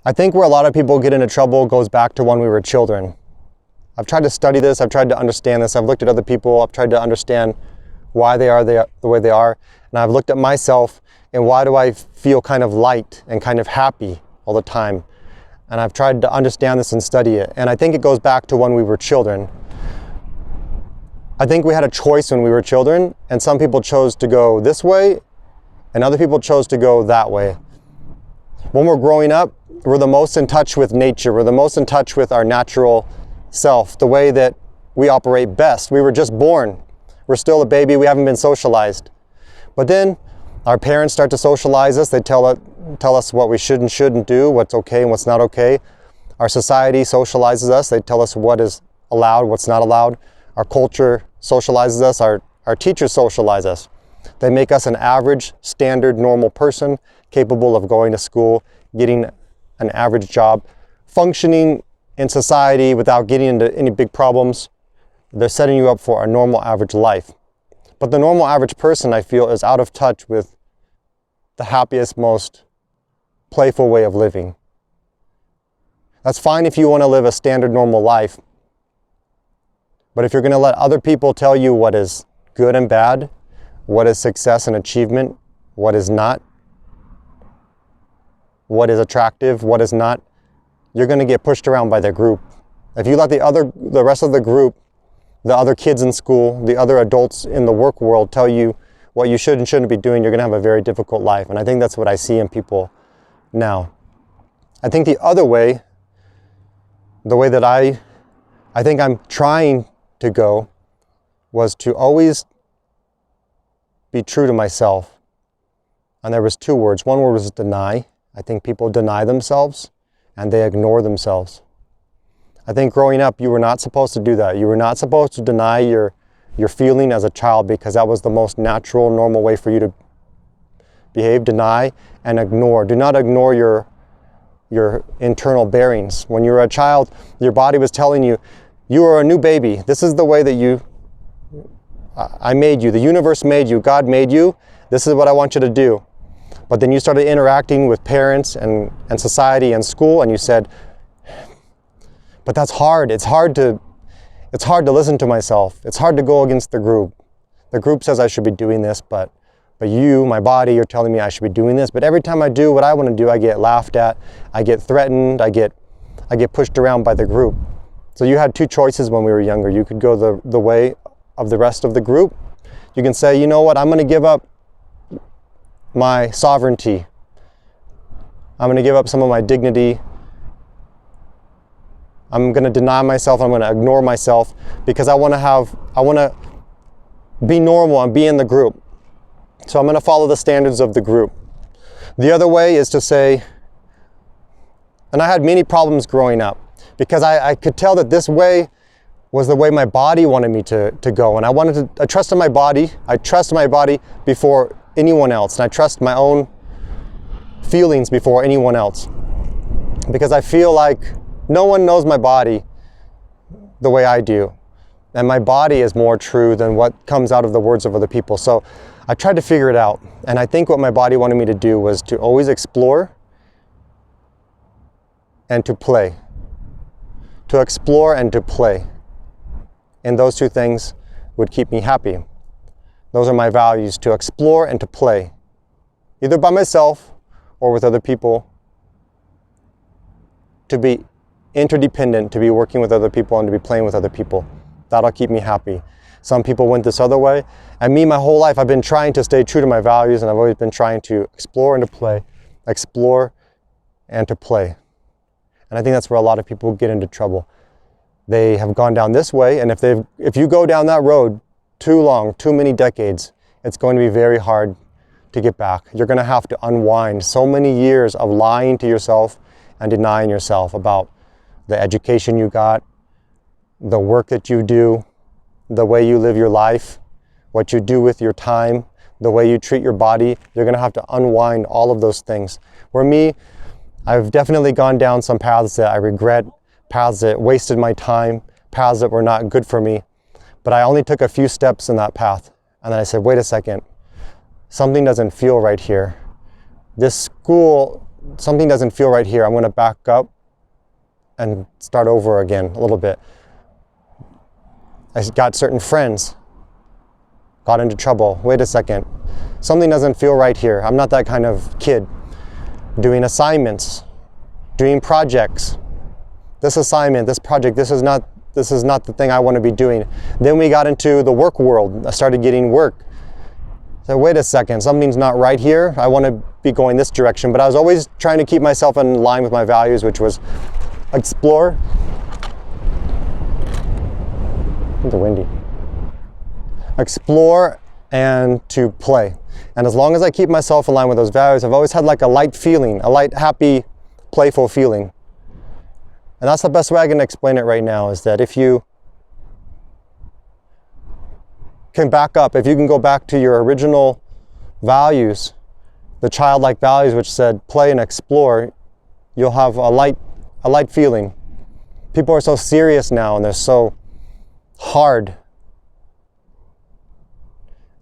I think where a lot of people get into trouble goes back to when we were children. I've tried to study this, I've tried to understand this, I've looked at other people, I've tried to understand why they are the way they are, and I've looked at myself and why do I feel kind of light and kind of happy all the time. And I've tried to understand this and study it, and I think it goes back to when we were children. I think we had a choice when we were children, and some people chose to go this way, and other people chose to go that way. When we're growing up, we're the most in touch with nature, we're the most in touch with our natural self, the way that we operate best. We were just born. We're still a baby, we haven't been socialized. But then our parents start to socialize us, they tell us what we should and shouldn't do, what's okay and what's not okay. Our society socializes us, they tell us what is allowed, what's not allowed. Our culture socializes us, our teachers socialize us. They make us an average, standard, normal person, capable of going to school, getting an average job, functioning in society without getting into any big problems. They're setting you up for a normal, average life. But the normal, average person, I feel, is out of touch with the happiest, most playful way of living. That's fine if you want to live a standard, normal life. But if you're going to let other people tell you what is good and bad, what is success and achievement, what is not, what is attractive, what is not, you're going to get pushed around by the group. If you let the rest of the group, the other kids in school, the other adults in the work world tell you what you should and shouldn't be doing, you're going to have a very difficult life. And I think that's what I see in people now. I think the other way, the way that I think I'm trying to go, was to always be true to myself. And there was two words. One word was deny. I think people deny themselves and they ignore themselves. I think growing up, you were not supposed to do that. You were not supposed to deny your feeling as a child, because that was the most natural, normal way for you to behave. Deny and ignore. Do not ignore your internal bearings. When you were a child, your body was telling you, you are a new baby. This is the way that I made you. The universe made you. God made you. This is what I want you to do. But then you started interacting with parents and society and school, and you said, but that's hard. It's hard to listen to myself. It's hard to go against the group. The group says I should be doing this, but you, my body, you're telling me I should be doing this. But every time I do what I want to do, I get laughed at, I get threatened, I get pushed around by the group. So you had two choices when we were younger. You could go the way of the rest of the group. You can say, you know what, I'm going to give up my sovereignty. I'm going to give up some of my dignity. I'm going to deny myself. I'm going to ignore myself because I want to be normal and be in the group. So I'm going to follow the standards of the group. The other way is to say, and I had many problems growing up because I could tell that this way was the way my body wanted me to go. And I trusted my body. I trust my body before anyone else. And I trust my own feelings before anyone else. Because I feel like no one knows my body the way I do. And my body is more true than what comes out of the words of other people. So I tried to figure it out. And I think what my body wanted me to do was to always explore and to play. To explore and to play. And those two things would keep me happy. Those are my values, to explore and to play. Either by myself or with other people. To be interdependent, to be working with other people and to be playing with other people. That'll keep me happy. Some people went this other way. And me, my whole life, I've been trying to stay true to my values, and I've always been trying to explore and to play. Explore and to play. And I think that's where a lot of people get into trouble. They have gone down this way, and if you go down that road too long, too many decades, it's going to be very hard to get back. You're going to have to unwind so many years of lying to yourself and denying yourself about the education you got, the work that you do, the way you live your life, what you do with your time, the way you treat your body. You're going to have to unwind all of those things. Where me, I've definitely gone down some paths that I regret, paths that wasted my time, paths that were not good for me. But I only took a few steps in that path. And then I said, wait a second, something doesn't feel right here. This school something doesn't feel right here. I'm going to back up and start over again a little bit. I got certain friends, got into trouble. Wait a second. Something doesn't feel right here. I'm not that kind of kid. Doing assignments, doing projects. This assignment, this project, this is not the thing I want to be doing. Then we got into the work world. I started getting work. So wait a second, something's not right here. I want to be going this direction. But I was always trying to keep myself in line with my values, which was explore. It's windy. Explore and to play. And as long as I keep myself in line with those values, I've always had like a light feeling, a light, happy, playful feeling. And that's the best way I can explain it right now, is that if you can back up, if you can go back to your original values, the childlike values which said play and explore, you'll have a light feeling. People are so serious now and they're so hard.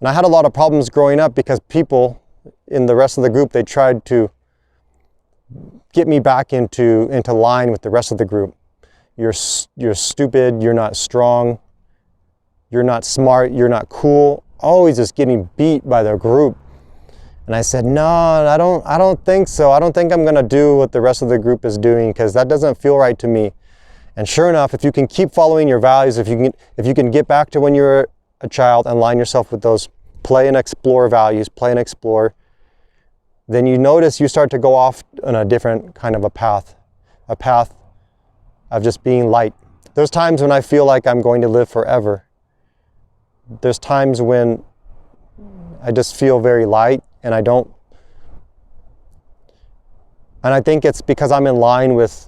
And I had a lot of problems growing up because people in the rest of the group, they tried to get me back into line with the rest of the group. You're stupid, you're not strong, you're not smart, you're not cool. Always just getting beat by the group. And I said, no, I don't think so. I don't think I'm gonna do what the rest of the group is doing, because that doesn't feel right to me. And sure enough, if you can keep following your values, if you can get back to when you're a child and line yourself with those play and explore values, play and explore, then you notice you start to go off on a different kind of a path of just being light. There's times when I feel like I'm going to live forever. There's times when I just feel very light and I don't. And I think it's because I'm in line with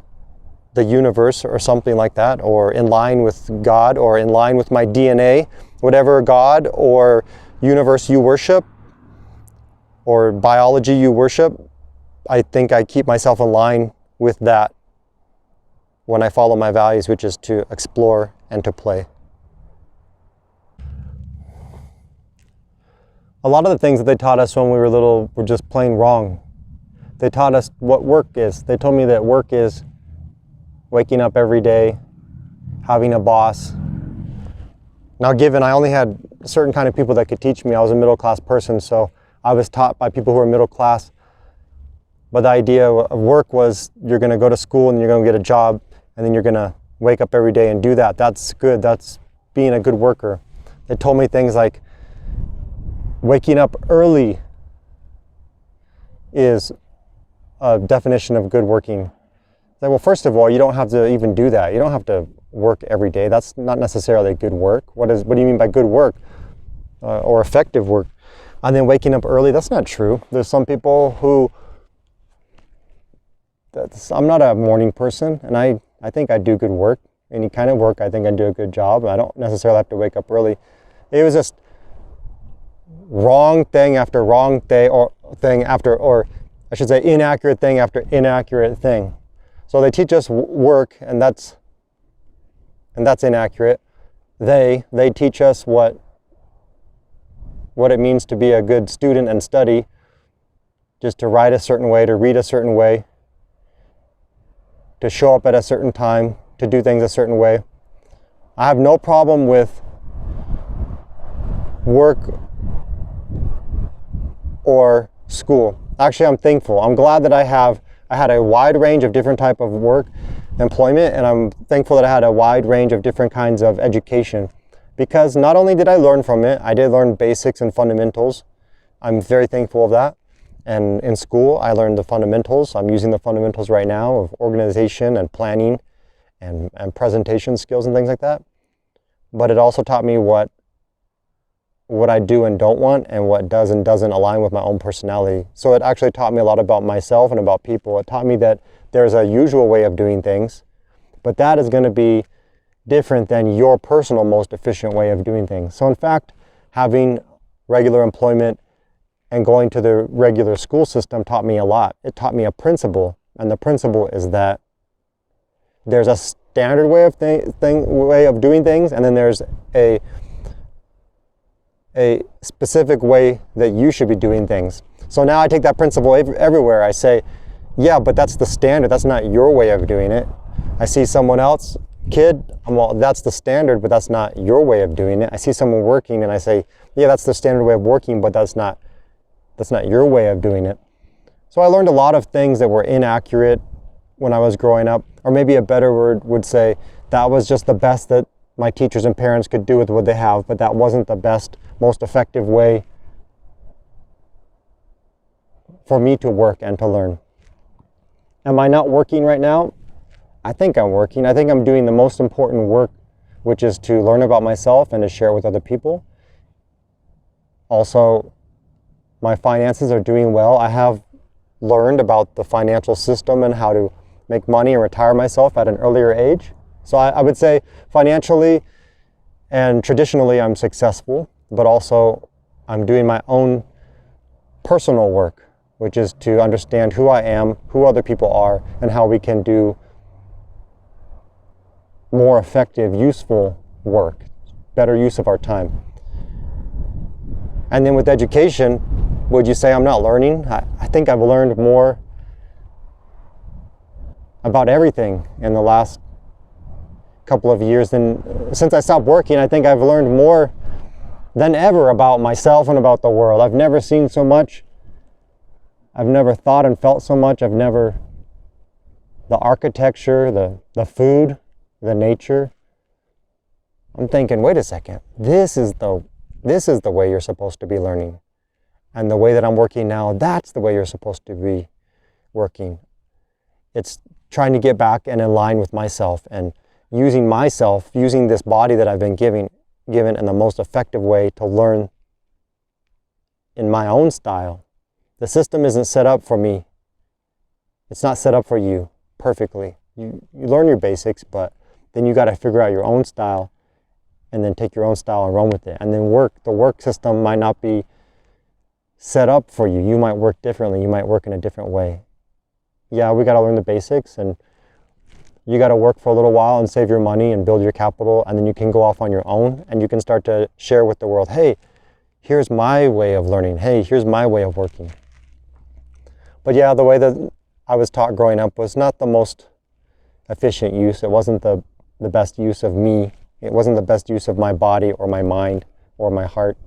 the universe or something like that, or in line with God, or in line with my DNA, whatever God or universe you worship, or biology you worship. I think I keep myself in line with that when I follow my values, which is to explore and to play. A lot of the things that they taught us when we were little were just plain wrong. They taught us what work is. They told me that work is waking up every day, having a boss. Now, given I only had a certain kind of people that could teach me, I was a middle-class person, so I was taught by people who were middle class. But the idea of work was you're going to go to school and you're going to get a job, and then you're going to wake up every day and do that. That's good. That's being a good worker. They told me things like waking up early is a definition of good working. Like, well, first of all, you don't have to even do that. You don't have to work every day. That's not necessarily good work. What do you mean by good work or effective work? And then waking up early, that's not true. There's some people who, I'm not a morning person, and I think I do good work. Any kind of work, I think I do a good job. I don't necessarily have to wake up early. It was just wrong thing after wrong thing after, or I should say inaccurate thing after inaccurate thing. So they teach us work, and that's inaccurate. They teach us what it means to be a good student and study, just to write a certain way, to read a certain way, to show up at a certain time, to do things a certain way. I have no problem with work or school. Actually, I'm thankful. I'm glad that I had a wide range of different type of work, employment, and I'm thankful that I had a wide range of different kinds of education, because not only did I learn from it, I did learn basics and fundamentals. I'm very thankful of that. And in school, I learned the fundamentals. I'm using the fundamentals right now of organization and planning and presentation skills and things like that. But it also taught me what I do and don't want, and what does and doesn't align with my own personality. So it actually taught me a lot about myself and about people. It taught me that there's a usual way of doing things, but that is going to be different than your personal most efficient way of doing things. So in fact, having regular employment and going to the regular school system taught me a lot. It taught me a principle, and the principle is that there's a standard way of doing things, and then there's a specific way that you should be doing things. So now I take that principle everywhere. I say, Yeah, but that's the standard. That's not your way of doing it. I see someone else, kid, well, that's the standard, but that's not your way of doing it. I see someone working and I say, yeah, that's the standard way of working, but that's not your way of doing it. So I learned a lot of things that were inaccurate when I was growing up, or maybe a better word would say that was just the best that my teachers and parents could do with what they have, but that wasn't the best, most effective way for me to work and to learn. Am I not working right now? I think I'm working. I think I'm doing the most important work, which is to learn about myself and to share with other people. Also, my finances are doing well. I have learned about the financial system and how to make money and retire myself at an earlier age. So I would say financially and traditionally I'm successful, but also I'm doing my own personal work, which is to understand who I am, who other people are, and how we can do more effective, useful work, better use of our time. And then with education, would you say I'm not learning? I think I've learned more about everything in the last couple of years than since I stopped working. I think I've learned more than ever about myself and about the world. I've never seen so much. I've never thought and felt so much. The architecture, the food, the nature. I'm thinking, wait a second, this is the way you're supposed to be learning. And the way that I'm working now, that's the way you're supposed to be working. It's trying to get back and in line with myself and using this body that I've been given in the most effective way to learn in my own style. The system isn't set up for me. It's not set up for you perfectly. You learn your basics, but then you got to figure out your own style and then take your own style and run with it. And then the work system might not be set up for you. You might work differently. You might work in a different way. Yeah, we got to learn the basics, and you got to work for a little while and save your money and build your capital, and then you can go off on your own and you can start to share with the world, hey, here's my way of learning. Hey, here's my way of working. But yeah, the way that I was taught growing up was not the most efficient use. It wasn't the best use of me. It wasn't the best use of my body or my mind or my heart.